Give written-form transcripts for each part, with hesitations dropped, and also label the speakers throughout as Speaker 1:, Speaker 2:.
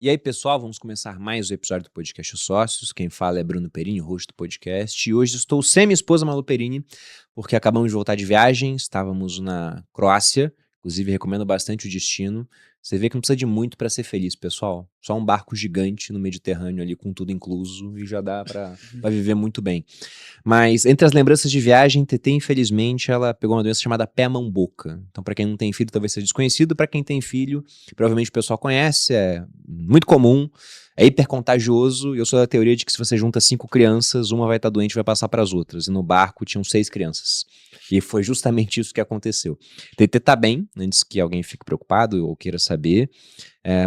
Speaker 1: E aí, pessoal, vamos começar mais um episódio do Podcast Os Sócios. Quem fala é Bruno Perini, host do podcast. E hoje estou sem minha esposa Malu Perini, porque acabamos de voltar de viagem, estávamos na Croácia, inclusive recomendo bastante o destino. Você vê que não precisa de muito para ser feliz, pessoal. Só um barco gigante no Mediterrâneo ali com tudo incluso e já dá para viver muito bem. Mas entre as lembranças de viagem, TT, infelizmente, ela pegou uma doença chamada pé-mão-boca. Então, para quem não tem filho, talvez seja desconhecido. Para quem tem filho, provavelmente o pessoal conhece, é muito comum, é hipercontagioso. E eu sou da teoria de que se você junta 5 crianças, uma vai estar doente e vai passar para as outras. E no barco tinham 6 crianças. E foi justamente isso que aconteceu. TT tá bem, antes que alguém fique preocupado ou queira saber.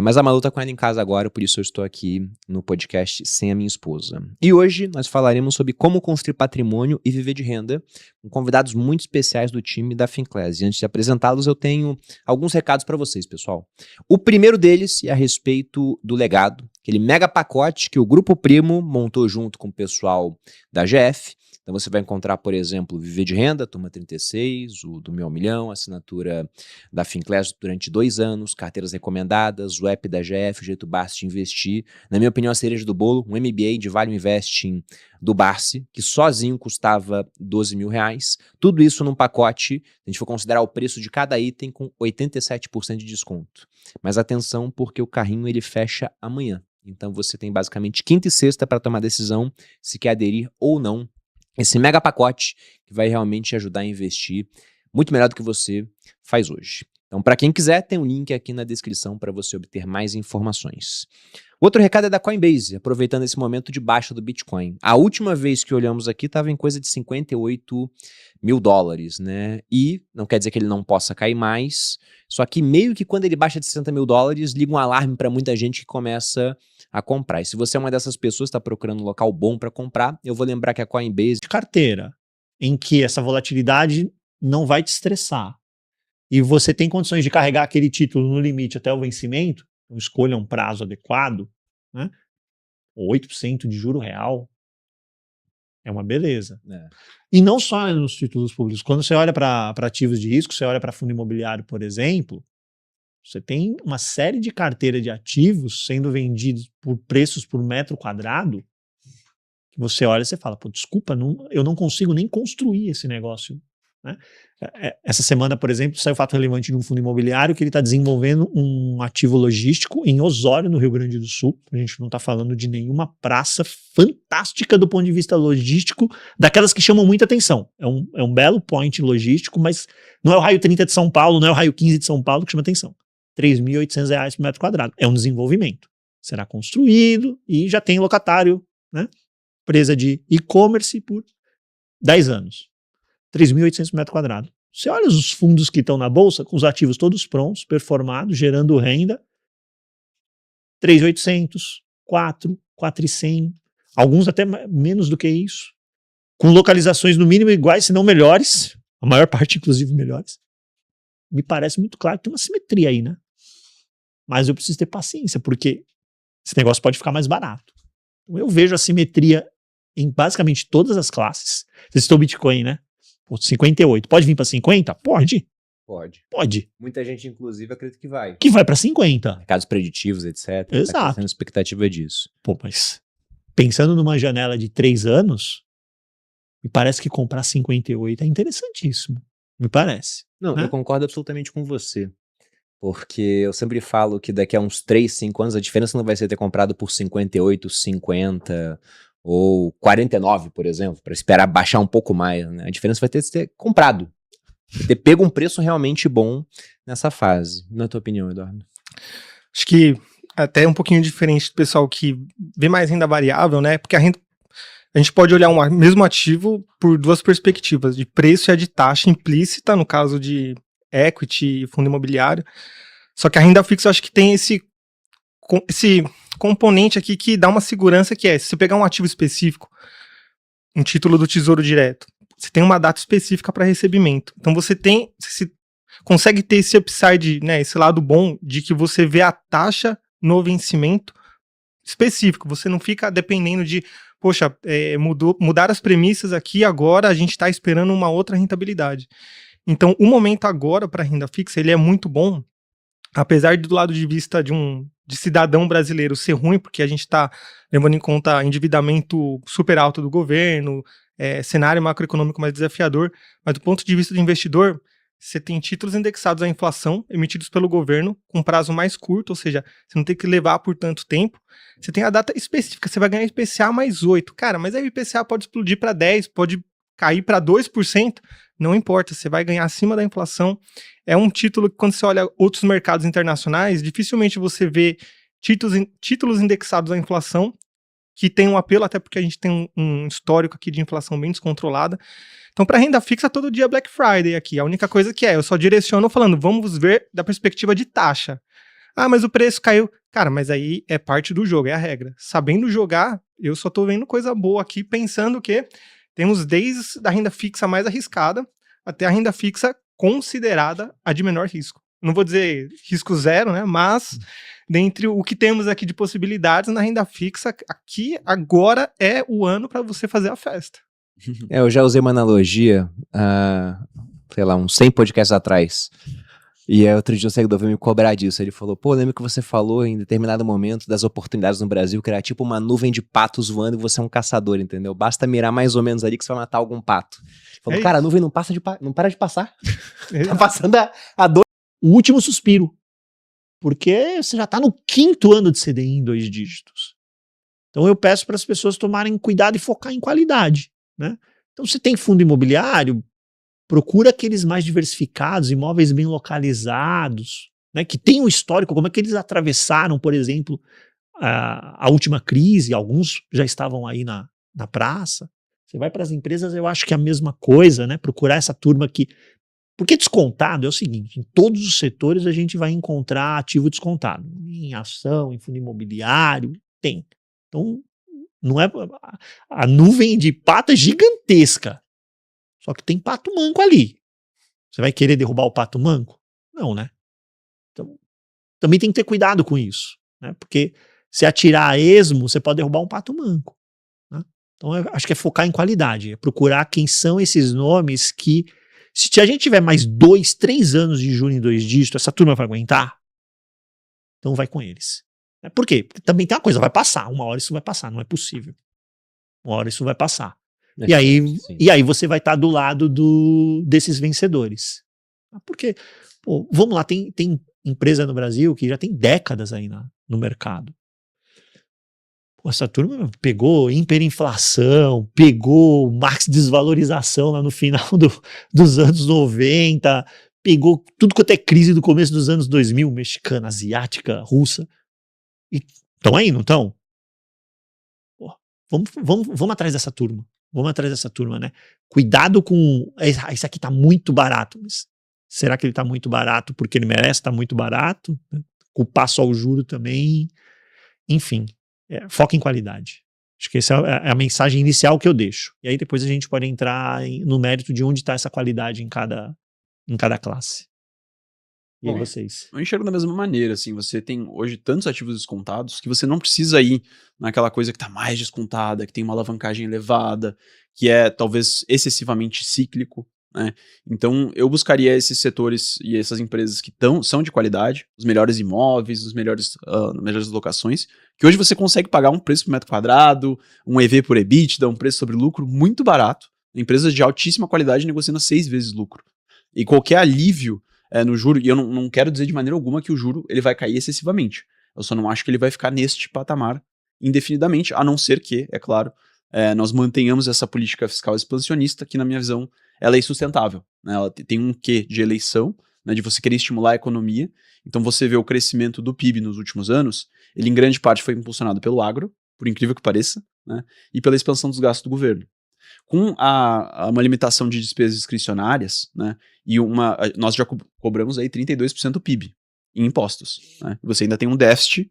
Speaker 1: Mas a Malu tá com ela em casa agora, por isso eu estou aqui no podcast sem a minha esposa. E hoje nós falaremos sobre como construir patrimônio e viver de renda, com convidados muito especiais do time da Finclass. E antes de apresentá-los, eu tenho alguns recados para vocês, pessoal. O primeiro deles é a respeito do legado, aquele mega pacote que o Grupo Primo montou junto com o pessoal da GF. Então você vai encontrar, por exemplo, Viver de Renda, Turma 36, o do Meu Milhão, assinatura da Finclass durante 2 anos, carteiras recomendadas, o app da GF, o jeito Barsi de investir. Na minha opinião, a cereja do bolo, um MBA de Value Investing do Barsi, que sozinho custava R$12 mil. Tudo isso num pacote, a gente for considerar o preço de cada item com 87% de desconto. Mas atenção, porque o carrinho ele fecha amanhã. Então você tem basicamente quinta e sexta para tomar decisão se quer aderir ou não esse mega pacote que vai realmente ajudar a investir muito melhor do que você faz hoje. Então, para quem quiser, tem um link aqui na descrição para você obter mais informações. Outro recado é da Coinbase, aproveitando esse momento de baixa do Bitcoin. A última vez que olhamos aqui estava em coisa de $58 mil, né? E não quer dizer que ele não possa cair mais, só que meio que quando ele baixa de $60 mil, liga um alarme para muita gente que começa a comprar. E se você é uma dessas pessoas que está procurando um local bom para comprar, eu vou lembrar que a Coinbase...
Speaker 2: Carteira, em que essa volatilidade não vai te estressar e você tem condições de carregar aquele título no limite até o vencimento, então escolha um prazo adequado, né? 8% de juro real é uma beleza. E não só nos títulos públicos. Quando você olha para ativos de risco, você olha para fundo imobiliário, por exemplo, você tem uma série de carteira de ativos sendo vendidos por preços por metro quadrado, que você olha e você fala, pô, desculpa, eu não consigo nem construir esse negócio, né? Essa semana, por exemplo, saiu fato relevante de um fundo imobiliário que ele está desenvolvendo um ativo logístico em Osório, no Rio Grande do Sul. A gente não está falando de nenhuma praça fantástica do ponto de vista logístico, daquelas que chamam muita atenção. É um belo point logístico, mas não é o raio 30 de São Paulo, não é o raio 15 de São Paulo que chama atenção. R$3.800 por metro quadrado. É um desenvolvimento. Será construído e já tem locatário, né? Empresa de e-commerce por 10 anos. 3.800 metros quadrados. Você olha os fundos que estão na bolsa, com os ativos todos prontos, performados, gerando renda, 3.800, 4, 4.100, alguns até menos do que isso, com localizações no mínimo iguais, se não melhores, a maior parte inclusive melhores. Me parece muito claro que tem uma simetria aí, né? Mas eu preciso ter paciência, porque esse negócio pode ficar mais barato. Eu vejo a simetria em basicamente todas as classes. Vocês citou o Bitcoin, né? 58. Pode vir para 50? Pode. Pode.
Speaker 1: Muita gente, inclusive, acredita que vai.
Speaker 2: Que vai para 50.
Speaker 1: Mercados preditivos, etc.
Speaker 2: Exato.
Speaker 1: Tá tendo expectativa disso.
Speaker 2: Pô, mas pensando numa janela de 3 anos, me parece que comprar 58 é interessantíssimo. Me parece.
Speaker 1: Não,
Speaker 2: né?
Speaker 1: Eu concordo absolutamente com você. Porque eu sempre falo que daqui a uns 3, 5 anos a diferença não vai ser ter comprado por 58, 50 ou 49, por exemplo, para esperar baixar um pouco mais, né? A diferença vai ter comprado, ter pego um preço realmente bom nessa fase. Na tua opinião, Eduardo?
Speaker 3: Acho que até um pouquinho diferente do pessoal que vê mais renda variável, né? Porque a gente pode olhar um mesmo ativo por 2 perspectivas, de preço e a de taxa implícita, no caso de equity e fundo imobiliário. Só que a renda fixa eu acho que tem esse componente aqui que dá uma segurança, que é, se você pegar um ativo específico, um título do Tesouro Direto, você tem uma data específica para recebimento. Então você consegue ter esse upside, né, esse lado bom de que você vê a taxa no vencimento específico. Você não fica dependendo de, poxa, mudar as premissas aqui, agora a gente está esperando uma outra rentabilidade. Então o momento agora para renda fixa ele é muito bom, apesar do lado de vista de um de cidadão brasileiro ser ruim, porque a gente está levando em conta endividamento super alto do governo, cenário macroeconômico mais desafiador, mas do ponto de vista do investidor, você tem títulos indexados à inflação, emitidos pelo governo, com prazo mais curto, ou seja, você não tem que levar por tanto tempo. Você tem a data específica, você vai ganhar IPCA mais 8. Cara, mas aí o IPCA pode explodir para 10%, pode cair para 2%, não importa, você vai ganhar acima da inflação. É um título que, quando você olha outros mercados internacionais, dificilmente você vê títulos indexados à inflação, que tem um apelo, até porque a gente tem um histórico aqui de inflação bem descontrolada. Então, para renda fixa, todo dia é Black Friday aqui. A única coisa que eu só direciono falando, vamos ver da perspectiva de taxa. Ah, mas o preço caiu. Cara, mas aí é parte do jogo, é a regra. Sabendo jogar, eu só tô vendo coisa boa aqui, pensando que temos desde a renda fixa mais arriscada até a renda fixa considerada a de menor risco. Não vou dizer risco zero, né? Mas dentre o que temos aqui de possibilidades na renda fixa, aqui agora é o ano para você fazer a festa.
Speaker 1: Eu já usei uma analogia, sei lá, uns 100 podcasts atrás. E aí outro dia o seguidor veio me cobrar disso. Ele falou, pô, lembra que você falou em determinado momento das oportunidades no Brasil, que era tipo uma nuvem de patos voando e você é um caçador, entendeu? Basta mirar mais ou menos ali que você vai matar algum pato. Ele falou, cara, a nuvem não para de passar. Tá passando a dor.
Speaker 2: O último suspiro. Porque você já está no 5º ano de CDI em 2 dígitos. Então eu peço para as pessoas tomarem cuidado e focar em qualidade, né? Então, se tem fundo imobiliário, procura aqueles mais diversificados, imóveis bem localizados, né, que tem um histórico, como é que eles atravessaram, por exemplo, a última crise, alguns já estavam aí na praça. Você vai para as empresas, eu acho que é a mesma coisa, né? Procurar essa turma que... Porque descontado é o seguinte, em todos os setores a gente vai encontrar ativo descontado. Em ação, em fundo imobiliário, tem. Então, não é... A nuvem de pato é gigantesca. Só que tem pato manco ali. Você vai querer derrubar o pato manco? Não, né? Então, também tem que ter cuidado com isso, né? Porque se atirar a esmo, você pode derrubar um pato manco, né? Então, eu acho que é focar em qualidade, é procurar quem são esses nomes que, se a gente tiver mais 2, 3 anos de juros em 2 dígitos, essa turma vai aguentar? Então vai com eles. Por quê? Porque também tem uma coisa, vai passar, uma hora isso vai passar, não é possível. Uma hora isso vai passar. E aí você vai estar do lado desses vencedores. Porque, pô, vamos lá, tem empresa no Brasil que já tem décadas aí no mercado. Pô, essa turma pegou hiperinflação, pegou max desvalorização lá no final dos anos 90, pegou tudo quanto é crise do começo dos anos 2000, mexicana, asiática, russa. E estão aí, não estão? Vamos atrás dessa turma. Vamos atrás dessa turma, né? Cuidado com... Isso aqui tá muito barato. Mas será que ele tá muito barato porque ele merece estar muito barato? Culpar só o juro também. Enfim, foca em qualidade. Acho que essa é a mensagem inicial que eu deixo. E aí depois a gente pode entrar no mérito de onde está essa qualidade em cada classe. E aí vocês?
Speaker 4: Eu enxergo da mesma maneira, assim, você tem hoje tantos ativos descontados que você não precisa ir naquela coisa que tá mais descontada, que tem uma alavancagem elevada, que é talvez excessivamente cíclico, né? Então eu buscaria esses setores e essas empresas que são de qualidade, os melhores imóveis, as melhores locações, que hoje você consegue pagar um preço por metro quadrado, um EV por EBITDA, um preço sobre lucro muito barato, empresas de altíssima qualidade negociando 6 vezes lucro. E qualquer alívio no juro, e eu não quero dizer de maneira alguma que o juro ele vai cair excessivamente. Eu só não acho que ele vai ficar neste patamar indefinidamente, a não ser que, é claro, nós mantenhamos essa política fiscal expansionista, que na minha visão ela é insustentável, né? Ela tem um quê de eleição, né, de você querer estimular a economia. Então você vê o crescimento do PIB nos últimos anos, ele em grande parte foi impulsionado pelo agro, por incrível que pareça, né, e pela expansão dos gastos do governo. Com uma limitação de despesas discricionárias, né, e nós já cobramos aí 32% do PIB em impostos, né? Você ainda tem um déficit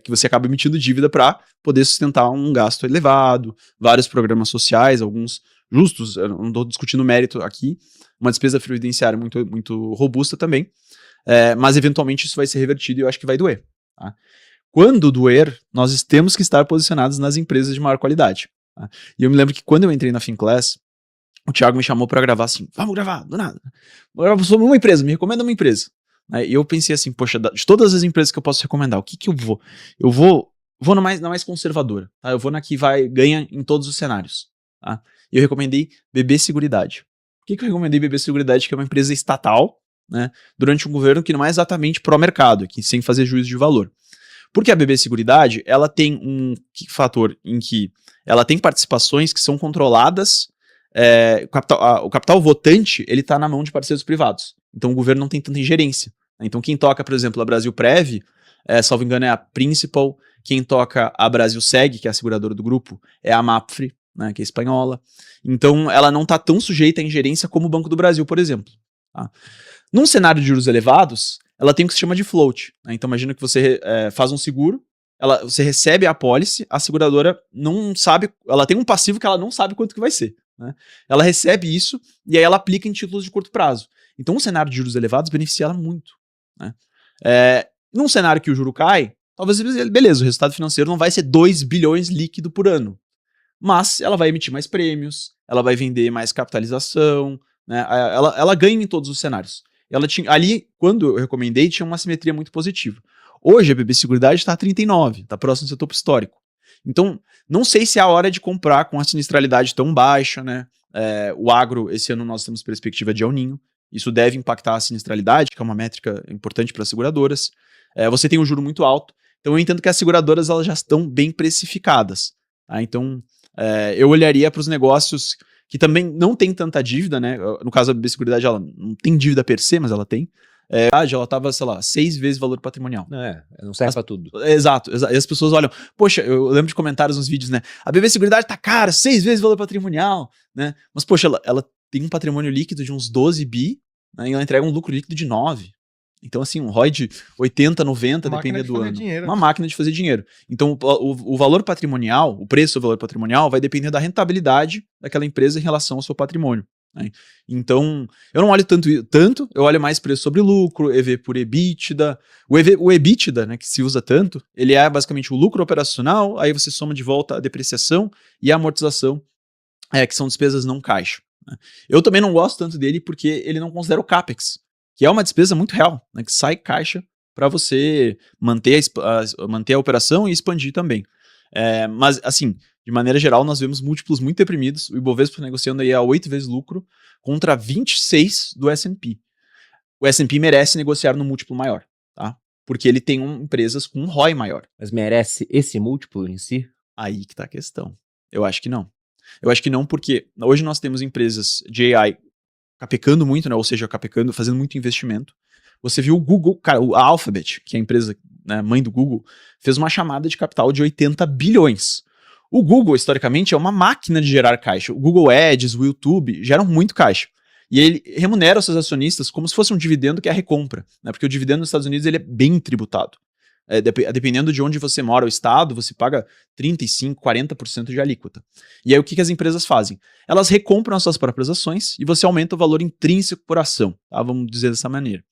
Speaker 4: que você acaba emitindo dívida para poder sustentar um gasto elevado, vários programas sociais, alguns justos, eu não estou discutindo mérito aqui, uma despesa previdenciária muito, muito robusta também, mas eventualmente isso vai ser revertido e eu acho que vai doer. Tá? Quando doer, nós temos que estar posicionados nas empresas de maior qualidade. Tá? E eu me lembro que quando eu entrei na Finclass, o Thiago me chamou para gravar assim, vamos gravar, do nada. Eu sou uma empresa, me recomenda uma empresa. Né? E eu pensei assim, poxa, de todas as empresas que eu posso recomendar, o que eu vou? Eu vou na mais conservadora, tá? Eu vou na que ganha em todos os cenários, tá? E eu recomendei BB Seguridade. Por que eu recomendei BB Seguridade? Que é uma empresa estatal, né? Durante um governo que não é exatamente pró-mercado, aqui sem fazer juízo de valor. Porque a BB Seguridade, ela tem um fator em que ela tem participações que são controladas, o capital votante, ele está na mão de parceiros privados. Então o governo não tem tanta ingerência. Então quem toca, por exemplo, a Brasilprev, salvo engano, é a Principal. Quem toca a Brasilseg, que é a seguradora do grupo, é a Mapfre, né, que é espanhola. Então ela não está tão sujeita à ingerência como o Banco do Brasil, por exemplo. Tá? Num cenário de juros elevados, ela tem o que se chama de float. Né? Então imagina que você faz um seguro, você recebe a apólice, a seguradora não sabe, ela tem um passivo que ela não sabe quanto que vai ser. Né? Ela recebe isso e aí ela aplica em títulos de curto prazo. Então um cenário de juros elevados beneficia ela muito. Né? Num cenário que o juro cai, talvez, beleza, o resultado financeiro não vai ser 2 bilhões líquido por ano, mas ela vai emitir mais prêmios, ela vai vender mais capitalização, né? Ela ganha em todos os cenários. Ali, quando eu recomendei, tinha uma simetria muito positiva. Hoje a BB Seguridade está a 39, está próximo do seu topo histórico. Então, não sei se é a hora de comprar com a sinistralidade tão baixa, né? O agro, esse ano nós temos perspectiva de El Niño. Isso deve impactar a sinistralidade, que é uma métrica importante para as seguradoras. Você tem um juro muito alto. Então eu entendo que as seguradoras elas já estão bem precificadas. Tá? Então eu olharia para os negócios que também não tem tanta dívida, né? No caso da BB Seguridade, ela não tem dívida per se, mas ela tem. Ela estava, sei lá, 6 vezes valor patrimonial.
Speaker 1: Não serve para tudo.
Speaker 4: Exato. E as pessoas olham, poxa, eu lembro de comentários nos vídeos, né? A BB Seguridade tá cara, 6 vezes valor patrimonial, né? Mas, poxa, ela tem um patrimônio líquido de uns 12 bi, né? E ela entrega um lucro líquido de 9. Então, assim, um ROI de 80, 90, dependendo do ano.
Speaker 3: Dinheiro.
Speaker 4: Uma máquina de fazer dinheiro. Então, o valor patrimonial, o preço do valor patrimonial vai depender da rentabilidade daquela empresa em relação ao seu patrimônio. Né? Então, eu não olho tanto, eu olho mais preço sobre lucro, EV por EBITDA. O EBITDA, né, que se usa tanto, ele é basicamente o lucro operacional, aí você soma de volta a depreciação e a amortização, que são despesas não caixa. Né? Eu também não gosto tanto dele porque ele não considera o CAPEX, que é uma despesa muito real, né, que sai caixa para você manter a operação e expandir também. Mas, assim, de maneira geral, nós vemos múltiplos muito deprimidos, o Ibovespa negociando aí a 8 vezes lucro contra 26 do S&P. O S&P merece negociar no múltiplo maior, tá? Porque ele tem empresas com um ROI maior.
Speaker 1: Mas merece esse múltiplo em si?
Speaker 4: Aí que tá a questão. Eu acho que não. Eu acho que não porque hoje nós temos empresas de AI capecando muito, né? Ou seja, capecando, fazendo muito investimento. Você viu o Google, cara, a Alphabet, que é a empresa, né, mãe do Google, fez uma chamada de capital de 80 bilhões. O Google, historicamente, é uma máquina de gerar caixa. O Google Ads, o YouTube, geram muito caixa. E ele remunera os seus acionistas como se fosse um dividendo que é a recompra. Né? Porque o dividendo nos Estados Unidos ele é bem tributado. Dependendo de onde você mora, o estado, você paga 35%, 40% de alíquota. E aí o que as empresas fazem? Elas recompram as suas próprias ações e você aumenta o valor intrínseco por ação. Tá? Vamos dizer dessa maneira.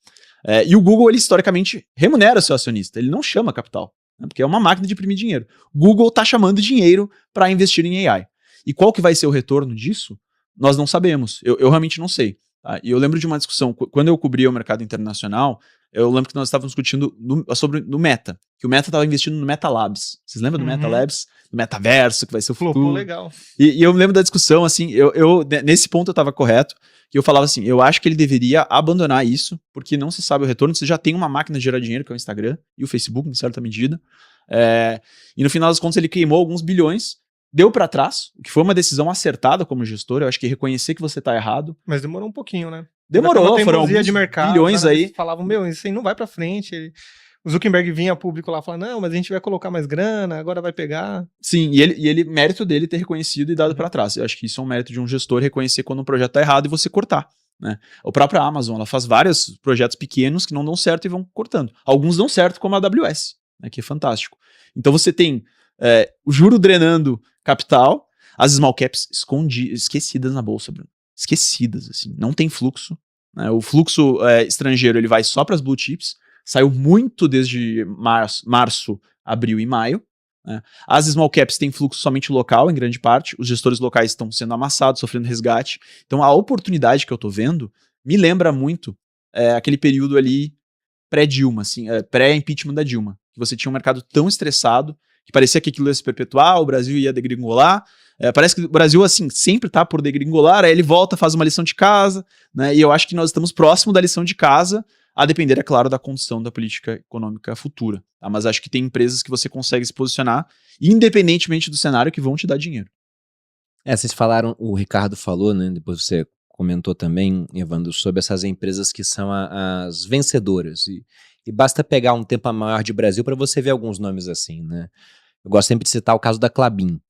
Speaker 4: E o Google, ele historicamente remunera o seu acionista. Ele não chama capital. Porque é uma máquina de imprimir dinheiro. Google está chamando dinheiro para investir em AI. E qual que vai ser o retorno disso? Nós não sabemos. Eu realmente não sei. Tá? E eu lembro de uma discussão, quando eu cobria o mercado internacional, eu lembro que nós estávamos discutindo sobre o Meta, que o Meta estava investindo no Meta Labs. Vocês lembram do Meta Labs? Do metaverso, que vai ser o futuro.
Speaker 3: Flopou legal.
Speaker 4: E eu lembro da discussão, assim, nesse ponto eu estava correto, que eu falava assim, eu acho que ele deveria abandonar isso, porque não se sabe o retorno, você já tem uma máquina de gerar dinheiro, que é o Instagram, e o Facebook, em certa medida, e no final das contas ele queimou alguns bilhões, deu para trás, o que foi uma decisão acertada como gestor, eu acho que reconhecer que você tá errado.
Speaker 3: Mas demorou um pouquinho, né?
Speaker 4: Demorou, foram alguns
Speaker 3: de mercado,
Speaker 4: bilhões aí.
Speaker 3: Falavam, isso aí não vai para frente. O Zuckerberg vinha a público lá e falava, não, mas a gente vai colocar mais grana, agora vai pegar.
Speaker 4: Sim, e ele mérito dele ter reconhecido e dado para trás. Eu acho que isso é um mérito de um gestor, reconhecer quando um projeto tá errado e você cortar. Né? A própria Amazon, ela faz vários projetos pequenos que não dão certo e vão cortando. Alguns dão certo, como a AWS, né, que é fantástico. Então você tem o juro drenando capital, as small caps esquecidas na bolsa, Bruno. Esquecidas, assim, não tem fluxo. Né? O fluxo estrangeiro ele vai só para as blue chips, saiu muito desde março, abril e maio. Né? As small caps têm fluxo somente local, em grande parte. Os gestores locais estão sendo amassados, sofrendo resgate. Então a oportunidade que eu estou vendo me lembra muito aquele período ali pré-Dilma, assim, pré-impeachment da Dilma. Você tinha um mercado tão estressado que parecia que aquilo ia se perpetuar, o Brasil ia degringolar. Parece que o Brasil, assim, sempre tá por degringolar, aí ele volta, faz uma lição de casa, né? E eu acho que nós estamos próximo da lição de casa, a depender, é claro, da condição da política econômica futura. Tá? Mas acho que tem empresas que você consegue se posicionar, independentemente do cenário, que vão te dar dinheiro.
Speaker 1: Vocês falaram, o Ricardo falou, né? Depois você comentou também, Evandro, sobre essas empresas que são as vencedoras. E basta pegar um tempo maior de Brasil para você ver alguns nomes assim, né? Eu gosto sempre de citar o caso da Klabin.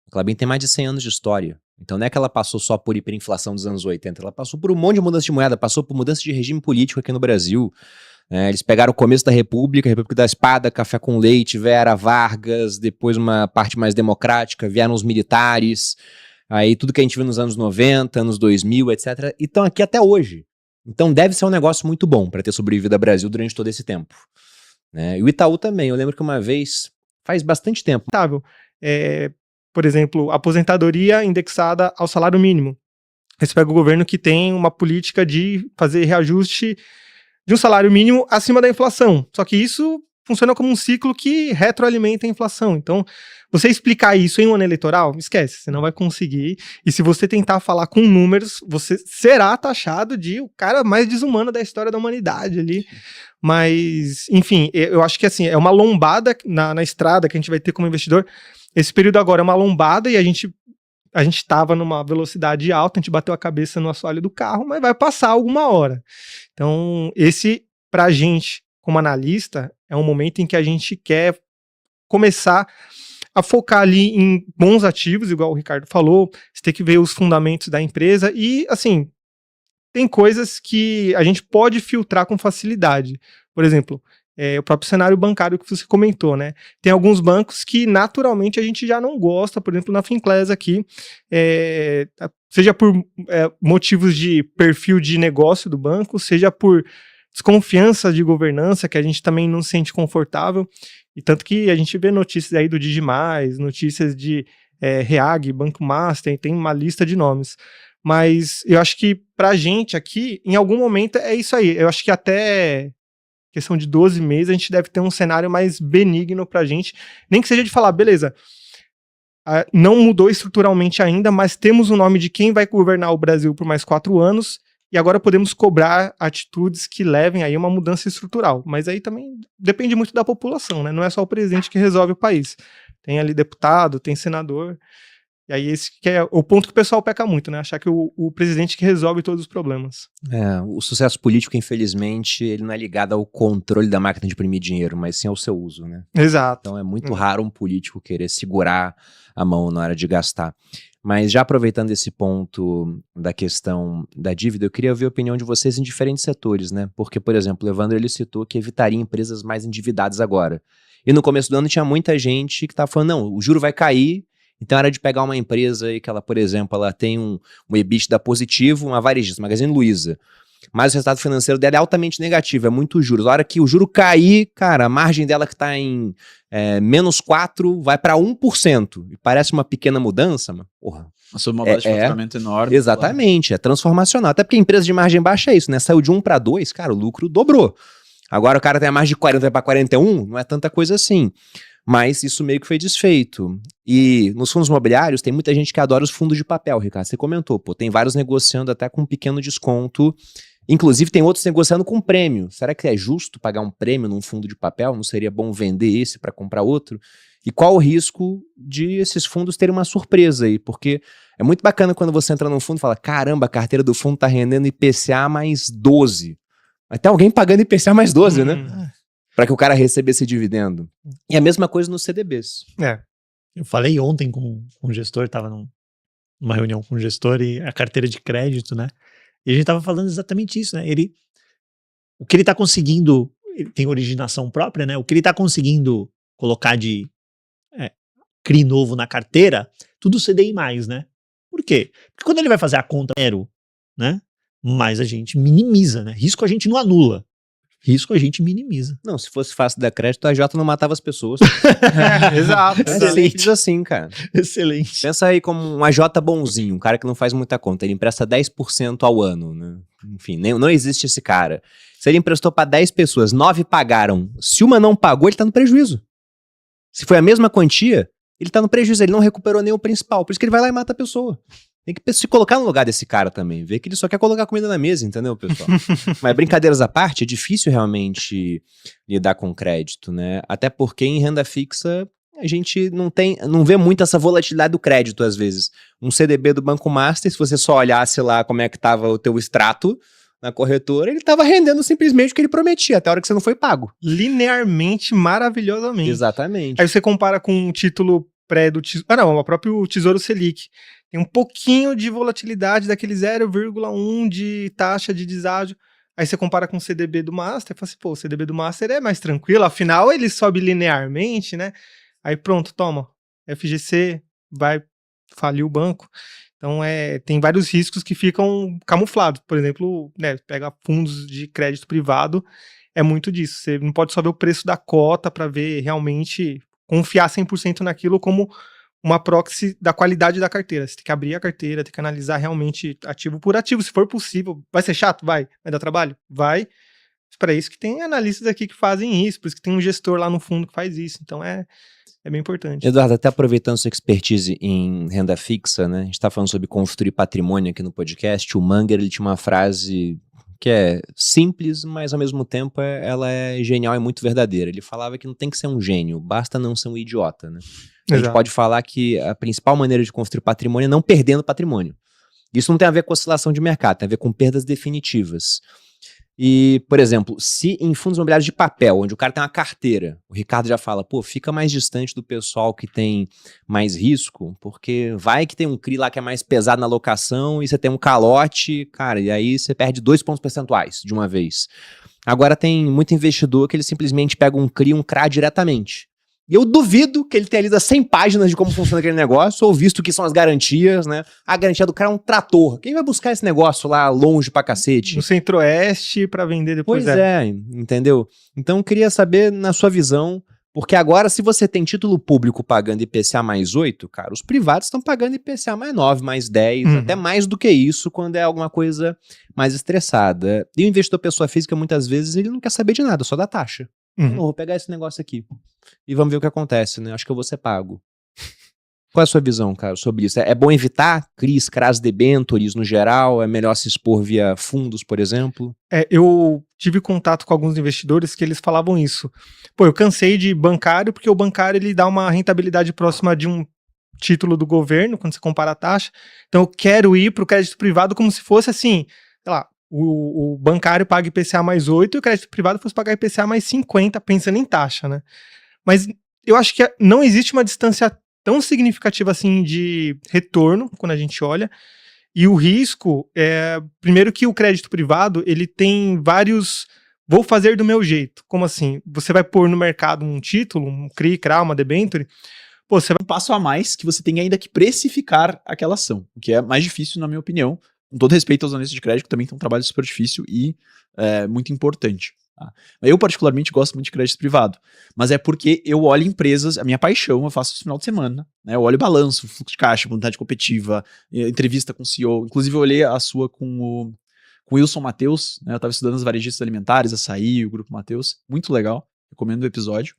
Speaker 1: A Klabin tem mais de 100 anos de história. Então não é que ela passou só por hiperinflação dos anos 80, ela passou por um monte de mudança de moeda, passou por mudança de regime político aqui no Brasil. Eles pegaram o começo da República, a República da Espada, Café com Leite, Vera Vargas, depois uma parte mais democrática, vieram os militares, aí tudo que a gente viu nos anos 90, anos 2000, etc. E estão aqui até hoje. Então deve ser um negócio muito bom para ter sobrevivido ao Brasil durante todo esse tempo. E o Itaú também, eu lembro que uma vez, faz bastante tempo.
Speaker 3: Por exemplo, aposentadoria indexada ao salário mínimo. Você pega o governo que tem uma política de fazer reajuste de um salário mínimo acima da inflação. Só que isso funciona como um ciclo que retroalimenta a inflação. Então, você explicar isso em um ano eleitoral, esquece, você não vai conseguir. E se você tentar falar com números, você será taxado de o cara mais desumano da história da humanidade ali. Mas, enfim, eu acho que assim, é uma lombada na estrada que a gente vai ter como investidor. Esse período agora é uma lombada e a gente estava numa velocidade alta, a gente bateu a cabeça no assoalho do carro, mas vai passar alguma hora. Então, esse, pra gente, como analista, é um momento em que a gente quer começar a focar ali em bons ativos, igual o Ricardo falou, você tem que ver os fundamentos da empresa e, assim, tem coisas que a gente pode filtrar com facilidade. Por exemplo, o próprio cenário bancário que você comentou, né? Tem alguns bancos que naturalmente a gente já não gosta, por exemplo, na Finclass aqui, seja por motivos de perfil de negócio do banco, seja por desconfiança de governança, que a gente também não se sente confortável, e tanto que a gente vê notícias aí do Digimais, notícias de Reag, Banco Master, tem uma lista de nomes. Mas eu acho que pra gente aqui, em algum momento é isso aí. Eu acho que até questão de 12 meses, a gente deve ter um cenário mais benigno pra gente. Nem que seja de falar, beleza, não mudou estruturalmente ainda, mas temos o nome de quem vai governar o Brasil por mais 4 anos, e agora podemos cobrar atitudes que levem aí uma mudança estrutural. Mas aí também depende muito da população, né? Não é só o presidente que resolve o país. Tem ali deputado, tem senador. E aí esse que é o ponto que o pessoal peca muito, né? Achar que o presidente que resolve todos os problemas.
Speaker 1: O sucesso político, infelizmente, ele não é ligado ao controle da máquina de imprimir dinheiro, mas sim ao seu uso, né?
Speaker 3: Exato.
Speaker 1: Então é muito raro um político querer segurar a mão na hora de gastar. Mas já aproveitando esse ponto da questão da dívida, eu queria ouvir a opinião de vocês em diferentes setores, né? Porque, por exemplo, o Evandro, ele citou que evitaria empresas mais endividadas agora. E no começo do ano tinha muita gente que estava falando, não, o juro vai cair, então era de pegar uma empresa aí que ela, por exemplo, ela tem um EBITDA positivo, uma varejista, Magazine Luiza, mas o resultado financeiro dela é altamente negativo, é muito juros. A hora que o juro cair, cara, a margem dela que está em menos 4 vai para 1%. E parece uma pequena mudança, mas porra.
Speaker 4: Uma base de faturamento enorme.
Speaker 1: Exatamente, claro. É transformacional. Até porque empresa de margem baixa é isso, né? Saiu de 1 para 2, cara, o lucro dobrou. Agora o cara tem a margem de 40 para 41, não é tanta coisa assim. Mas isso meio que foi desfeito. E nos fundos imobiliários tem muita gente que adora os fundos de papel, Ricardo. Você comentou, tem vários negociando até com um pequeno desconto. Inclusive tem outros negociando com prêmio. Será que é justo pagar um prêmio num fundo de papel? Não seria bom vender esse para comprar outro? E qual o risco de esses fundos terem uma surpresa aí? Porque é muito bacana quando você entra num fundo e fala, caramba, a carteira do fundo tá rendendo IPCA mais 12. Mas tem alguém pagando IPCA mais 12, né? Para que o cara receba esse dividendo. E a mesma coisa nos CDBs.
Speaker 2: Eu falei ontem com um gestor, estava numa reunião com um gestor e a carteira de crédito, né? E a gente estava falando exatamente isso, né? O que ele está conseguindo, ele tem originação própria, né? O que ele está conseguindo colocar de CRI novo na carteira, tudo CDI+, né? Por quê? Porque quando ele vai fazer a conta zero, né? Mas a gente minimiza, né? Risco a gente não anula. Risco a gente minimiza.
Speaker 1: Não, se fosse fácil dar crédito, a Jota não matava as pessoas.
Speaker 3: Exato.
Speaker 1: É simples assim, cara.
Speaker 2: Excelente.
Speaker 1: Pensa aí como um AJ bonzinho, um cara que não faz muita conta. Ele empresta 10% ao ano, né? Enfim, não existe esse cara. Se ele emprestou para 10 pessoas, 9 pagaram. Se uma não pagou, ele tá no prejuízo. Se foi a mesma quantia, ele tá no prejuízo, ele não recuperou nem o principal. Por isso que ele vai lá e mata a pessoa. Tem que se colocar no lugar desse cara também. Ver que ele só quer colocar comida na mesa, entendeu, pessoal? Mas brincadeiras à parte, é difícil realmente lidar com crédito, né? Até porque em renda fixa a gente não vê muito essa volatilidade do crédito às vezes. Um CDB do Banco Master, se você só olhasse lá como é que tava o teu extrato na corretora, ele tava rendendo simplesmente o que ele prometia, até a hora que você não foi pago.
Speaker 3: Linearmente, maravilhosamente.
Speaker 1: Exatamente.
Speaker 3: Aí você compara com um título pré do Tesouro... o próprio Tesouro Selic. Tem um pouquinho de volatilidade, daquele 0,1 de taxa de deságio. Aí você compara com o CDB do Master, fala assim, pô, o CDB do Master é mais tranquilo, afinal ele sobe linearmente, né? Aí pronto, toma, FGC vai falir o banco. Então tem vários riscos que ficam camuflados. Por exemplo, né, pega fundos de crédito privado, é muito disso. Você não pode só ver o preço da cota para ver realmente, confiar 100% naquilo como uma proxy da qualidade da carteira. Você tem que abrir a carteira, tem que analisar realmente ativo por ativo, se for possível. Vai ser chato? Vai dar trabalho? Vai. Para isso que tem analistas aqui que fazem isso, por isso que tem um gestor lá no fundo que faz isso. Então é bem importante.
Speaker 1: Eduardo, até aproveitando sua expertise em renda fixa, né? A gente tá falando sobre construir patrimônio aqui no podcast. O Munger, ele tinha uma frase que é simples, mas ao mesmo tempo ela é genial e muito verdadeira. Ele falava que não tem que ser um gênio, basta não ser um idiota, né? A gente pode falar que a principal maneira de construir patrimônio é não perdendo patrimônio. Isso não tem a ver com oscilação de mercado, tem a ver com perdas definitivas. E, por exemplo, se em fundos imobiliários de papel, onde o cara tem uma carteira, o Ricardo já fala, pô, fica mais distante do pessoal que tem mais risco, porque vai que tem um CRI lá que é mais pesado na alocação e você tem um calote, cara, e aí você perde 2 pontos percentuais de uma vez. Agora tem muito investidor que ele simplesmente pega um CRI, um CRA diretamente. E eu duvido que ele tenha lido as 100 páginas de como funciona aquele negócio, ou visto que são as garantias, né? A garantia do cara é um trator. Quem vai buscar esse negócio lá longe pra cacete?
Speaker 3: No Centro-Oeste pra vender depois.
Speaker 1: Pois é, entendeu? Então eu queria saber, na sua visão, porque agora se você tem título público pagando IPCA mais 8, cara, os privados estão pagando IPCA mais 9, mais 10, até mais do que isso quando é alguma coisa mais estressada. E o investidor pessoa física, muitas vezes, ele não quer saber de nada, só da taxa. Não, vou pegar esse negócio aqui e vamos ver o que acontece, né? Acho que eu vou ser pago. Qual é a sua visão, cara, sobre isso? É bom evitar CRIs, CRAs, debentures no geral? É melhor se expor via fundos, por exemplo?
Speaker 3: Eu tive contato com alguns investidores que eles falavam isso. Pô, eu cansei de bancário, porque o bancário ele dá uma rentabilidade próxima de um título do governo, quando você compara a taxa. Então eu quero ir para o crédito privado como se fosse assim, sei lá, o bancário paga IPCA mais 8 e o crédito privado fosse pagar IPCA mais 50, pensando em taxa, né? Mas eu acho que não existe uma distância tão significativa assim de retorno, quando a gente olha, e o risco primeiro que o crédito privado, ele tem vários, vou fazer do meu jeito, como assim? Você vai pôr no mercado um título, um CRI, CRA, uma debenture, pô, você vai...
Speaker 4: Um passo a mais que você tem ainda que precificar aquela ação, o que é mais difícil, na minha opinião. Com todo respeito aos analistas de crédito, que também tem um trabalho super difícil e muito importante. Tá? Eu, particularmente, gosto muito de crédito privado, mas é porque eu olho empresas, a minha paixão, eu faço isso no final de semana, né? Eu olho balanço, fluxo de caixa, vontade competitiva, entrevista com o CEO. Inclusive, eu olhei a sua com o Wilson Matheus, né? Eu estava estudando as varejistas alimentares, Açaí, o Grupo Matheus. Muito legal, recomendo o episódio.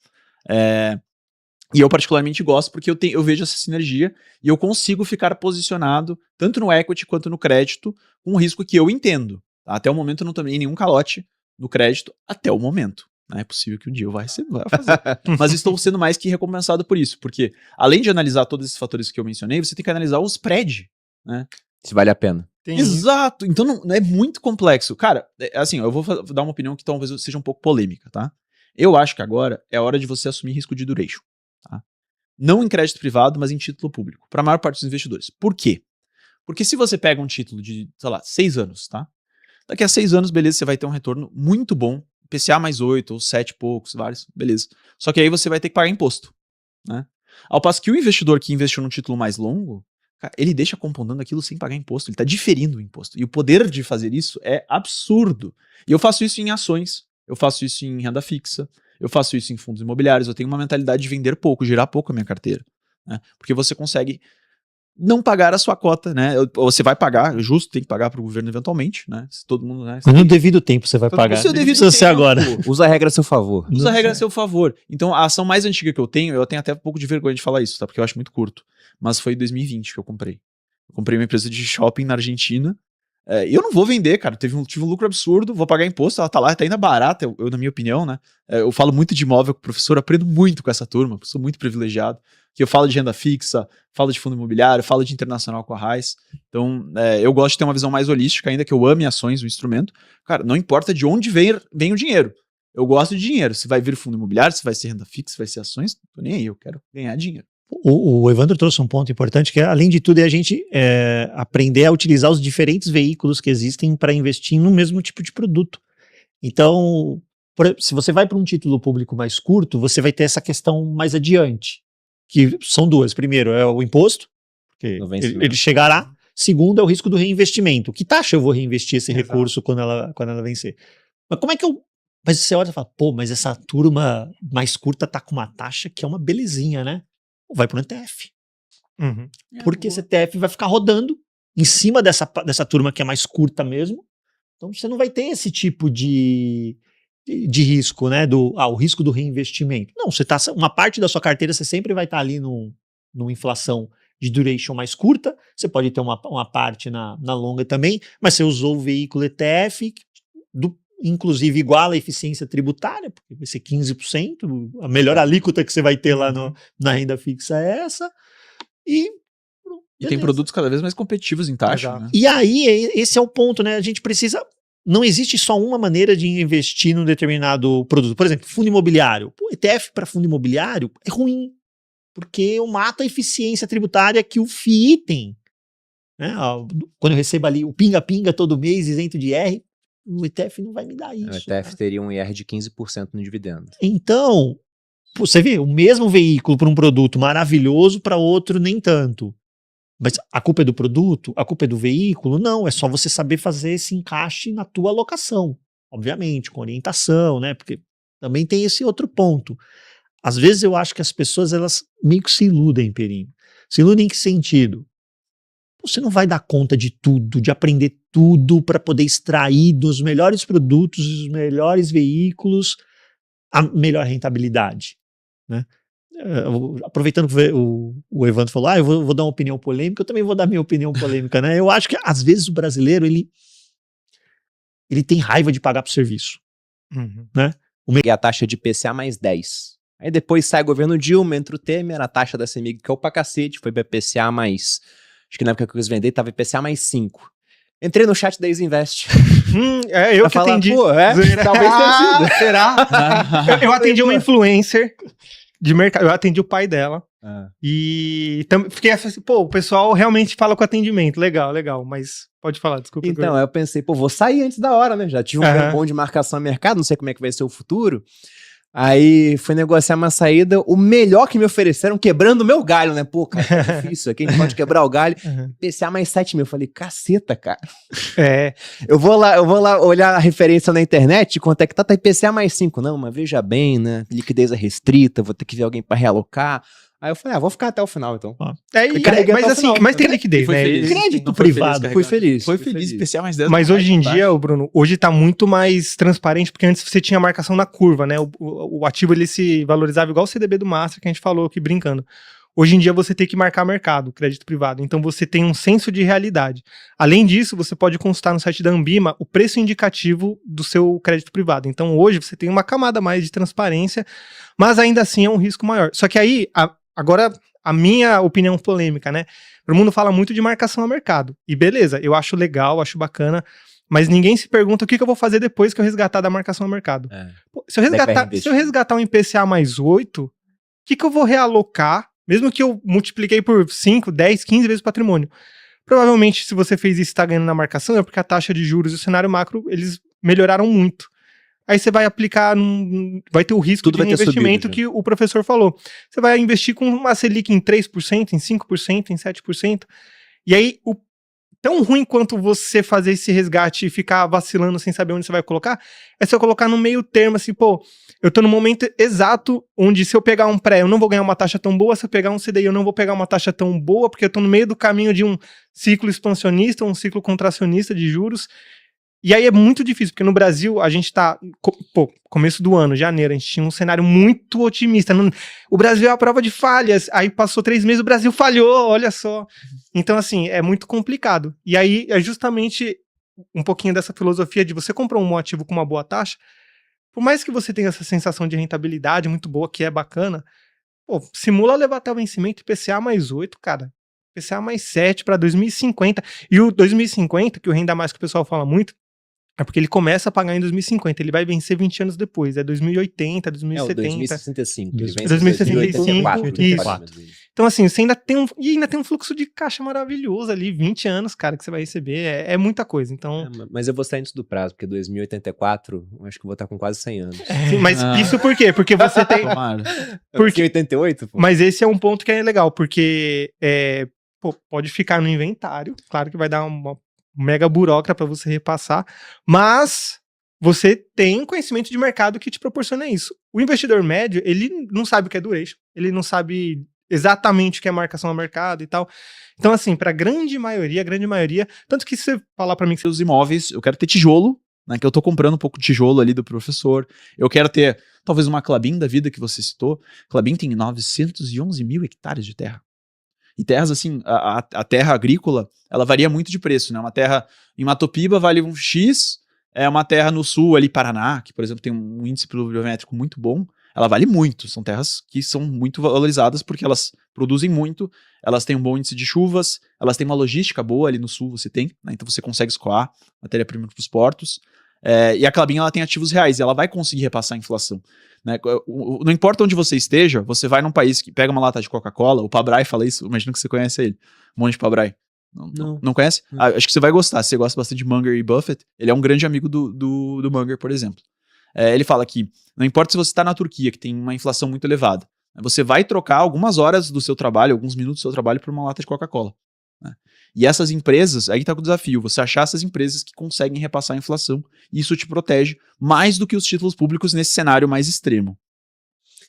Speaker 4: E eu particularmente gosto porque eu vejo essa sinergia e eu consigo ficar posicionado tanto no equity quanto no crédito com um risco que eu entendo. Tá? Até o momento eu não tomei nenhum calote no crédito, até o momento. É possível que um dia eu vá fazer. Mas estou sendo mais que recompensado por isso, porque além de analisar todos esses fatores que eu mencionei, você tem que analisar o spread, né?
Speaker 1: Se vale a pena.
Speaker 4: Exato, então não é muito complexo. Cara, assim, eu vou dar uma opinião que talvez seja um pouco polêmica, tá? Eu acho que agora é a hora de você assumir risco de duration. Tá? Não em crédito privado, mas em título público, para a maior parte dos investidores. Por quê? Porque se você pega um título de, sei lá, 6 anos, tá? Daqui a 6 anos, beleza, você vai ter um retorno muito bom, IPCA mais 8 ou 7 e poucos, vários, beleza. Só que aí você vai ter que pagar imposto, né? Ao passo que o investidor que investiu num título mais longo, cara, ele deixa compoundando aquilo sem pagar imposto, ele está diferindo o imposto. E o poder de fazer isso é absurdo. E eu faço isso em ações, eu faço isso em renda fixa, eu faço isso em fundos imobiliários, eu tenho uma mentalidade de vender pouco, girar pouco a minha carteira. Né? Porque você consegue não pagar a sua cota, né? Ou você vai pagar, é justo, tem que pagar para o governo eventualmente, né? Se todo mundo, né?
Speaker 2: No devido tempo você vai pagar.
Speaker 4: No seu devido
Speaker 2: Precisa ser
Speaker 4: tempo.
Speaker 2: agora.
Speaker 1: Usa a regra a seu favor.
Speaker 4: Usa a regra a seu favor. Então, a ação mais antiga que eu tenho até um pouco de vergonha de falar isso, tá? Porque eu acho muito curto. Mas foi em 2020 que eu comprei. Eu comprei uma empresa de shopping na Argentina. E eu não vou vender, cara. Tive um lucro absurdo, vou pagar imposto, ela tá lá, tá ainda barata, na minha opinião, né? Eu falo muito de imóvel com o professor, aprendo muito com essa turma, sou muito privilegiado. Que eu falo de renda fixa, falo de fundo imobiliário, falo de internacional com a Raiz. Então, eu gosto de ter uma visão mais holística, ainda que eu ame ações, o instrumento. Cara, não importa de onde vem o dinheiro. Eu gosto de dinheiro. Se vai vir fundo imobiliário, se vai ser renda fixa, se vai ser ações, tô nem aí, eu quero ganhar dinheiro.
Speaker 2: O Evandro trouxe um ponto importante, que além de tudo é a gente aprender a utilizar os diferentes veículos que existem para investir no mesmo tipo de produto. Então, se você vai para um título público mais curto, você vai ter essa questão mais adiante, que são duas. Primeiro é o imposto, porque ele chegará. Segundo é o risco do reinvestimento. Que taxa eu vou reinvestir esse recurso quando ela vencer? Mas como é que eu... Mas você olha e fala, pô, mas essa turma mais curta tá com uma taxa que é uma belezinha, né? Vai para o ETF.
Speaker 3: Uhum.
Speaker 2: Porque esse ETF vai ficar rodando em cima dessa turma que é mais curta mesmo. Então você não vai ter esse tipo de risco, né? O risco do reinvestimento. Não, uma parte da sua carteira você sempre vai estar ali numa inflação de duration mais curta. Você pode ter uma parte na longa também, mas você usou o veículo ETF, inclusive iguala a eficiência tributária, porque vai ser 15%, a melhor alíquota que você vai ter lá na renda fixa é essa, e
Speaker 4: tem produtos cada vez mais competitivos em taxa, né?
Speaker 2: E aí, esse é o ponto, né? A gente precisa... Não existe só uma maneira de investir num determinado produto. Por exemplo, fundo imobiliário. Pô, ETF para fundo imobiliário é ruim, porque eu mato a eficiência tributária que o FII tem. Né? Quando eu recebo ali o pinga-pinga todo mês isento de IR, o ETF não vai me dar isso.
Speaker 1: O ETF teria um IR de 15% no dividendo.
Speaker 2: Então, você vê, o mesmo veículo para um produto maravilhoso, para outro nem tanto. Mas a culpa é do produto? A culpa é do veículo? Não, é só você saber fazer esse encaixe na tua alocação. Obviamente, com orientação, né? Porque também tem esse outro ponto. Às vezes eu acho que as pessoas, elas meio que se iludem, Perim. Se iludem em que sentido? Você não vai dar conta de tudo, de aprender tudo para poder extrair dos melhores produtos, dos melhores veículos, a melhor rentabilidade, né? Aproveitando que o Evandro falou, eu vou dar uma opinião polêmica, eu também vou dar minha opinião polêmica, né? Eu acho que às vezes o brasileiro, ele tem raiva de pagar por serviço, né?
Speaker 1: E a taxa de IPCA mais 10. Aí depois sai o governo Dilma, entra o Temer, a taxa da CEMIG caiu pra cacete, foi pra IPCA mais... Acho que na época que eu quis vender, tava IPCA mais 5. Entrei no chat da Isinvest.
Speaker 3: Eu que atendi.
Speaker 1: Pô, talvez tenha sido.
Speaker 3: Será? eu atendi uma influencer de mercado, eu atendi o pai dela. E fiquei assim, pô, o pessoal realmente fala com atendimento. Legal, mas pode falar, desculpa.
Speaker 1: Então, eu pensei, pô, vou sair antes da hora, né? Já tive um tempo bom de marcação a mercado, não sei como é que vai ser o futuro. Aí fui negociar uma saída, o melhor que me ofereceram, quebrando o meu galho, né? Pô, cara, tá difícil aqui, a gente pode quebrar o galho. IPCA mais 7 mil. Eu falei, caceta, cara. Eu vou lá olhar a referência na internet, quanto é que tá IPCA mais 5. Não, mas veja bem, né? Liquidez é restrita, vou ter que ver alguém pra realocar. Aí eu falei, vou ficar até o final, então.
Speaker 3: Mas assim, mas tem liquidez, né?
Speaker 2: Crédito privado.
Speaker 1: Fui feliz.
Speaker 4: Foi feliz, IPCA mais 10.
Speaker 3: Mas hoje em dia, Bruno, hoje tá muito mais transparente, porque antes você tinha marcação na curva, né? O ativo, ele se valorizava igual o CDB do Master, que a gente falou aqui brincando. Hoje em dia você tem que marcar mercado, crédito privado. Então você tem um senso de realidade. Além disso, você pode consultar no site da Ambima o preço indicativo do seu crédito privado. Então hoje você tem uma camada a mais de transparência, mas ainda assim é um risco maior. Só que aí, agora a minha opinião polêmica, né? O mundo fala muito de marcação a mercado. E beleza, eu acho legal, acho bacana, mas ninguém se pergunta o que eu vou fazer depois que eu resgatar da marcação a mercado. Pô, se eu resgatar um IPCA mais 8, o que eu vou realocar, mesmo que eu multipliquei por 5, 10, 15 vezes o patrimônio? Provavelmente, se você fez isso e está ganhando na marcação, é porque a taxa de juros e o cenário macro, eles melhoraram muito. Aí você vai aplicar, vai ter o risco de investimento que o professor falou. Você vai investir com uma Selic em 3%, em 5%, em 7%. E aí, tão ruim quanto você fazer esse resgate e ficar vacilando sem saber onde você vai colocar, é se eu colocar no meio termo, assim, pô, eu tô no momento exato onde se eu pegar um pré, eu não vou ganhar uma taxa tão boa, se eu pegar um CDI, eu não vou pegar uma taxa tão boa, porque eu tô no meio do caminho de um ciclo expansionista, um ciclo contracionista de juros. E aí é muito difícil, porque no Brasil a gente tá, começo do ano, janeiro, a gente tinha um cenário muito otimista. O Brasil é a prova de falhas, aí passou 3 meses, o Brasil falhou, olha só. Então, assim, é muito complicado. E aí é justamente um pouquinho dessa filosofia de você comprar um ativo com uma boa taxa, por mais que você tenha essa sensação de rentabilidade muito boa, que é bacana, pô, simula levar até o vencimento IPCA mais 8, cara. IPCA mais 7 para 2050. E o 2050, que o Renda Mais que o pessoal fala muito, é porque ele começa a pagar em 2050, ele vai vencer 20 anos depois, é 2080, 2070.
Speaker 1: É o 2065. Ele vence em
Speaker 3: 2065,
Speaker 1: 2084.
Speaker 3: Então assim, você ainda tem um fluxo de caixa maravilhoso ali, 20 anos, cara, que você vai receber, é muita coisa, então...
Speaker 1: Mas eu vou sair antes do prazo, porque 2084, eu acho que eu vou estar com quase 100 anos.
Speaker 3: Sim, mas isso por quê? Porque você tem...
Speaker 4: Tomara.
Speaker 1: Porque 88, pô.
Speaker 3: Mas esse é um ponto que é legal, porque pode ficar no inventário, claro que vai dar uma mega burocrata para você repassar, mas você tem conhecimento de mercado que te proporciona isso. O investidor médio, ele não sabe o que é duration, ele não sabe exatamente o que é marcação a mercado e tal. Então, assim, para a grande maioria, tanto que se você falar para mim que
Speaker 4: Os imóveis, eu quero ter tijolo, né, que eu tô comprando um pouco de tijolo ali do professor. Eu quero ter, talvez, uma Klabin da vida que você citou. Klabin tem 911 mil hectares de terra. E terras, assim, a terra agrícola, ela varia muito de preço, né? Uma terra em Matopiba vale um X, uma terra no sul, ali, Paraná, que, por exemplo, tem um índice pluviométrico muito bom, ela vale muito. São terras que são muito valorizadas porque elas produzem muito, elas têm um bom índice de chuvas, elas têm uma logística boa ali no sul, você tem, né? Então você consegue escoar matéria-prima para os portos. E a Klabin, ela tem ativos reais, e ela vai conseguir repassar a inflação. Né? Não importa onde você esteja, você vai num país que pega uma lata de Coca-Cola, o Pabrai fala isso, imagino que você conhece ele, Monte Pabrai. Não conhece?
Speaker 1: Não.
Speaker 4: Acho que você vai gostar, se você gosta bastante de Munger e Buffett, ele é um grande amigo do Munger, por exemplo. Ele fala que não importa se você está na Turquia, que tem uma inflação muito elevada, você vai trocar algumas horas do seu trabalho, alguns minutos do seu trabalho por uma lata de Coca-Cola. Né? E essas empresas, aí está o desafio, você achar essas empresas que conseguem repassar a inflação, e isso te protege mais do que os títulos públicos nesse cenário mais extremo.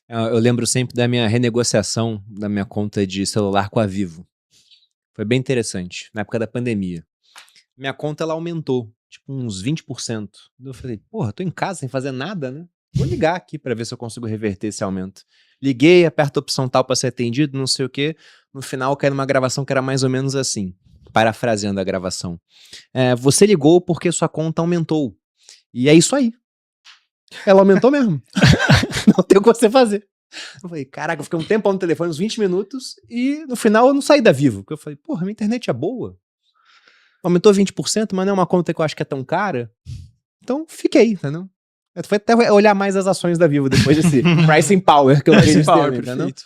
Speaker 1: Eu lembro sempre da minha renegociação da minha conta de celular com a Vivo. Foi bem interessante, na época da pandemia. Minha conta, ela aumentou, tipo uns 20%. Eu falei, porra, tô em casa sem fazer nada, né? Vou ligar aqui pra ver se eu consigo reverter esse aumento. Liguei, aperto a opção tal pra ser atendido, não sei o quê. No final, caiu numa gravação que era mais ou menos assim, parafraseando a gravação. Você ligou porque sua conta aumentou. E é isso aí. Ela aumentou mesmo. Não tem o que você fazer. Eu falei, caraca, eu fiquei um tempão no telefone, uns 20 minutos, e no final eu não saí da Vivo. Porque eu falei, porra, minha internet é boa. Aumentou 20%, mas não é uma conta que eu acho que é tão cara. Então, fiquei, entendeu? Foi até olhar mais as ações da Vivo depois desse pricing power que eu
Speaker 4: Pricing
Speaker 1: tenho.
Speaker 4: power,
Speaker 1: entendeu?
Speaker 4: perfeito.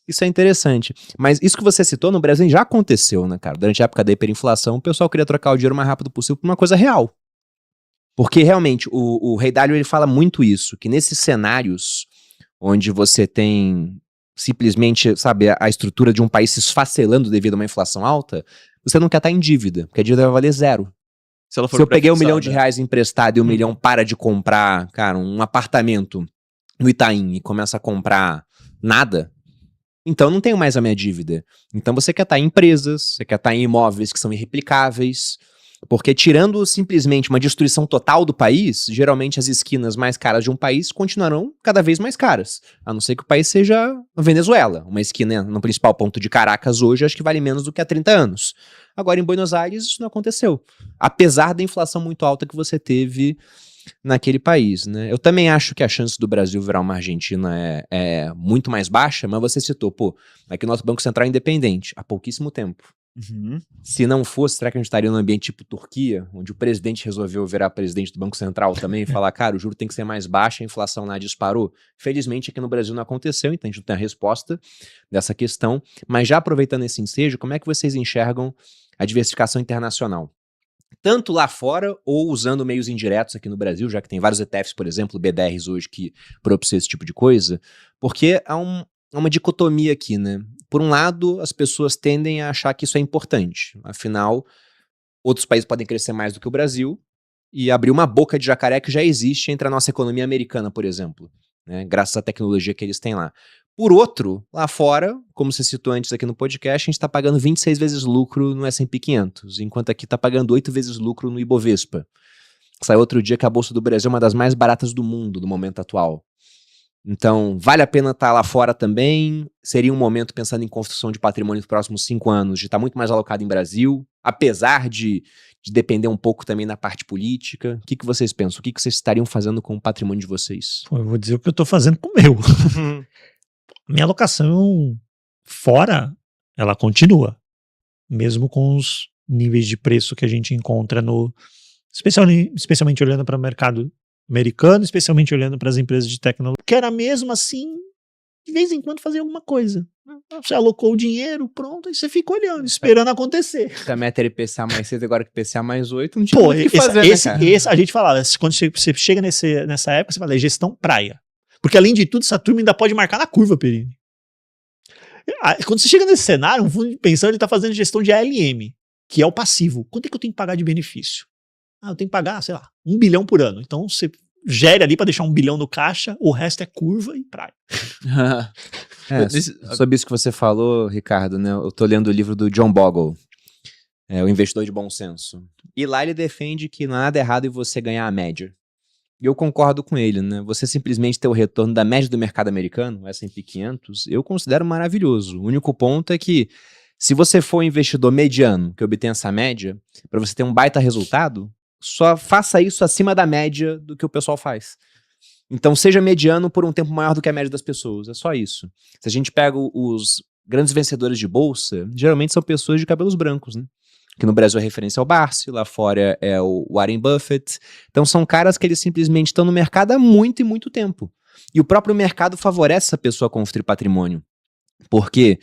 Speaker 1: Isso é interessante. Mas isso que você citou no Brasil já aconteceu, né, cara? Durante a época da hiperinflação, o pessoal queria trocar o dinheiro o mais rápido possível por uma coisa real. Porque, realmente, o Ray Dalio, ele fala muito isso, que nesses cenários onde você tem simplesmente, sabe, a estrutura de um país se esfacelando devido a uma inflação alta, você não quer estar em dívida, porque a dívida vai valer zero.
Speaker 4: Se
Speaker 1: eu peguei R$1 milhão emprestado e R$1 milhão para de comprar, cara, um apartamento no Itaim e começa a comprar nada, então não tenho mais a minha dívida. Então você quer estar em empresas, você quer estar em imóveis que são irreplicáveis, porque tirando simplesmente uma destruição total do país, geralmente as esquinas mais caras de um país continuarão cada vez mais caras, a não ser que o país seja a Venezuela. Uma esquina no principal ponto de Caracas hoje acho que vale menos do que há 30 anos. Agora em Buenos Aires isso não aconteceu, apesar da inflação muito alta que você teve naquele país, né? Eu também acho que a chance do Brasil virar uma Argentina é muito mais baixa, mas você citou, aqui o nosso Banco Central é independente há pouquíssimo tempo.
Speaker 4: Uhum.
Speaker 1: Se não fosse, será que a gente estaria num ambiente tipo Turquia, onde o presidente resolveu virar presidente do Banco Central também e falar, cara, o juro tem que ser mais baixo, a inflação lá disparou? Felizmente aqui no Brasil não aconteceu, então a gente não tem a resposta dessa questão. Mas já aproveitando esse ensejo, como é que vocês enxergam a diversificação internacional? Tanto lá fora ou usando meios indiretos aqui no Brasil, já que tem vários ETFs, por exemplo, BDRs hoje que propiciam esse tipo de coisa, porque há uma dicotomia aqui, né? Por um lado, as pessoas tendem a achar que isso é importante. Afinal, outros países podem crescer mais do que o Brasil e abrir uma boca de jacaré que já existe entre a nossa economia americana, por exemplo, né, graças à tecnologia que eles têm lá. Por outro, lá fora, como você citou antes aqui no podcast, a gente está pagando 26 vezes lucro no S&P 500, enquanto aqui está pagando 8 vezes lucro no Ibovespa. Saiu outro dia que a Bolsa do Brasil é uma das mais baratas do mundo no momento atual. Então, vale a pena estar lá fora também. Seria um momento, pensando em construção de patrimônio nos próximos 5 anos, de estar muito mais alocado em Brasil, apesar de depender um pouco também na parte política. O que vocês pensam? O que vocês estariam fazendo com o patrimônio de vocês?
Speaker 2: Pô, eu vou dizer o que eu tô fazendo com o meu. Minha alocação fora, ela continua. Mesmo com os níveis de preço que a gente encontra especialmente olhando para o mercado americano, especialmente olhando para as empresas de tecnologia, que era mesmo assim, de vez em quando fazer alguma coisa. Você alocou o dinheiro, pronto, e você fica olhando, esperando acontecer.
Speaker 1: A meta era IPCA mais 6, agora que IPCA mais 8, não tinha
Speaker 2: Pô,
Speaker 1: muito o que fazer, né, cara?
Speaker 2: a gente falava, quando você chega nessa época, você fala, é gestão praia. Porque além de tudo, essa turma ainda pode marcar na curva, Perini. Quando você chega nesse cenário, um fundo de pensão, ele está fazendo gestão de ALM, que é o passivo. Quanto é que eu tenho que pagar de benefício? Eu tenho que pagar, sei lá, 1 bilhão por ano. Então você gere ali para deixar 1 bilhão no caixa, o resto é curva e praia.
Speaker 1: Sobre isso que você falou, Ricardo, né? Eu tô lendo o livro do John Bogle, O Investidor de Bom Senso. E lá ele defende que não há nada errado em você ganhar a média. E eu concordo com ele, né? Você simplesmente ter o retorno da média do mercado americano, o S&P 500, eu considero maravilhoso. O único ponto é que, se você for um investidor mediano que obtém essa média, para você ter um baita resultado, só faça isso acima da média do que o pessoal faz. Então seja mediano por um tempo maior do que a média das pessoas, é só isso. Se a gente pega os grandes vencedores de bolsa, geralmente são pessoas de cabelos brancos, né? Que no Brasil é referência ao Barsi, lá fora é o Warren Buffett. Então são caras que eles simplesmente estão no mercado há muito e muito tempo. E o próprio mercado favorece essa pessoa a construir patrimônio. Porque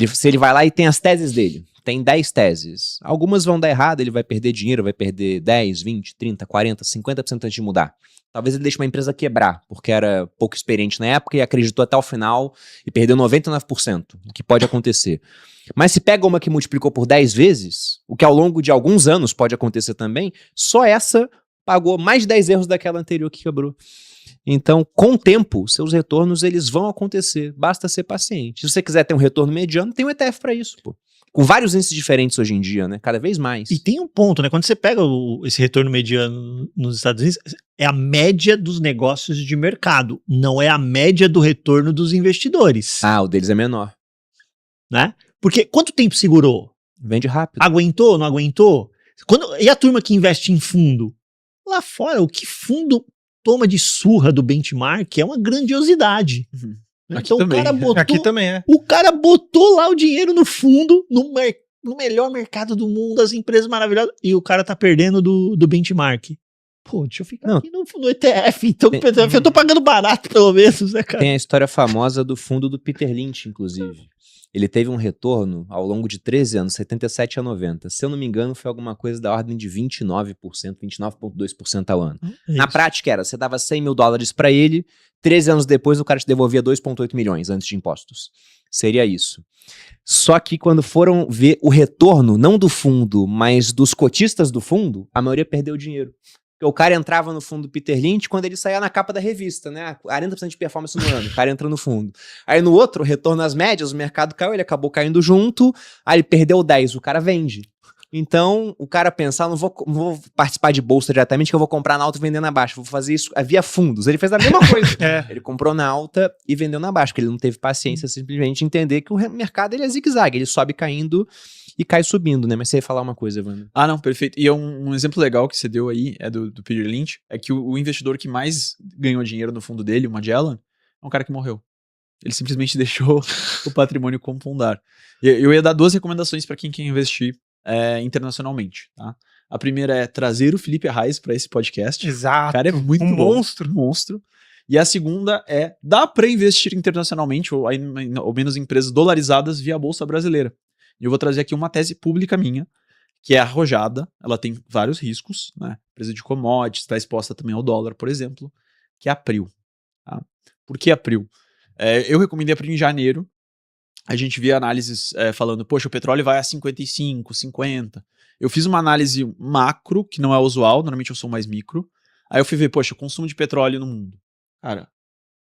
Speaker 1: se ele vai lá e tem as teses dele, tem 10 teses, algumas vão dar errado, ele vai perder dinheiro, vai perder 10, 20, 30, 40, 50% antes de mudar. Talvez ele deixe uma empresa quebrar, porque era pouco experiente na época e acreditou até o final e perdeu 99%, o que pode acontecer. Mas se pega uma que multiplicou por 10 vezes, o que ao longo de alguns anos pode acontecer também, só essa pagou mais de 10 erros daquela anterior que quebrou. Então, com o tempo, seus retornos eles vão acontecer, basta ser paciente. Se você quiser ter um retorno mediano, tem um ETF para isso, pô. Com vários índices diferentes hoje em dia, né? Cada vez mais.
Speaker 2: E tem um ponto, né? Quando você pega esse retorno mediano nos Estados Unidos, é a média dos negócios de mercado, não é a média do retorno dos investidores.
Speaker 1: O deles é menor.
Speaker 2: Né? Porque quanto tempo segurou?
Speaker 1: Vende rápido.
Speaker 2: Aguentou, não aguentou? E a turma que investe em fundo? Lá fora, o que fundo toma de surra do benchmark é uma grandiosidade.
Speaker 4: Uhum.
Speaker 2: Então
Speaker 4: também.
Speaker 3: Aqui também é.
Speaker 2: O cara botou lá o dinheiro no fundo, no melhor mercado do mundo, as empresas maravilhosas, e o cara tá perdendo do benchmark. Pô, deixa eu ficar aqui no ETF, então eu tô pagando barato pelo menos, né, cara?
Speaker 1: Tem a história famosa do fundo do Peter Lynch, inclusive. Ele teve um retorno ao longo de 13 anos, 77 a 90. Se eu não me engano, foi alguma coisa da ordem de 29%, 29,2% ao ano. Na prática era, você dava $100 mil para ele, 13 anos depois o cara te devolvia 2,8 milhões antes de impostos. Seria isso. Só que quando foram ver o retorno, não do fundo, mas dos cotistas do fundo, a maioria perdeu dinheiro. Porque o cara entrava no fundo do Peter Lynch quando ele saía na capa da revista, né? 40% de performance no ano, o cara entra no fundo. Aí no outro, retorno às médias, o mercado caiu, ele acabou caindo junto, aí ele perdeu 10, o cara vende. Então, o cara pensa, não vou participar de bolsa diretamente, que eu vou comprar na alta e vender na baixa, vou fazer isso via fundos. Ele fez a mesma coisa. Ele comprou na alta e vendeu na baixa, porque ele não teve paciência simplesmente de entender que o mercado ele é zigue-zague, ele sobe caindo e cai subindo, né? Mas você ia falar uma coisa, Evandro.
Speaker 4: Não, perfeito. E um exemplo legal que você deu aí, é do Peter Lynch, é que o investidor que mais ganhou dinheiro no fundo dele, o Magellan, é um cara que morreu. Ele simplesmente deixou o patrimônio compoundar. Eu ia dar 2 recomendações para quem quer investir internacionalmente, tá? A primeira é trazer o Felipe Arraes para esse podcast.
Speaker 3: Exato.
Speaker 4: O cara é muito bom.
Speaker 3: Monstro.
Speaker 4: E a segunda é, dá para investir internacionalmente, ou menos em empresas dolarizadas via Bolsa Brasileira. E eu vou trazer aqui uma tese pública minha, que é arrojada, ela tem vários riscos, né? Empresa de commodities, está exposta também ao dólar, por exemplo, que é a Prio. Tá? Por que a Prio? Eu recomendei a Prio em janeiro, a gente via análises falando, poxa, o petróleo vai a 55, 50, Eu fiz uma análise macro, que não é usual, normalmente eu sou mais micro. Aí eu fui ver, poxa, o consumo de petróleo no mundo. Cara,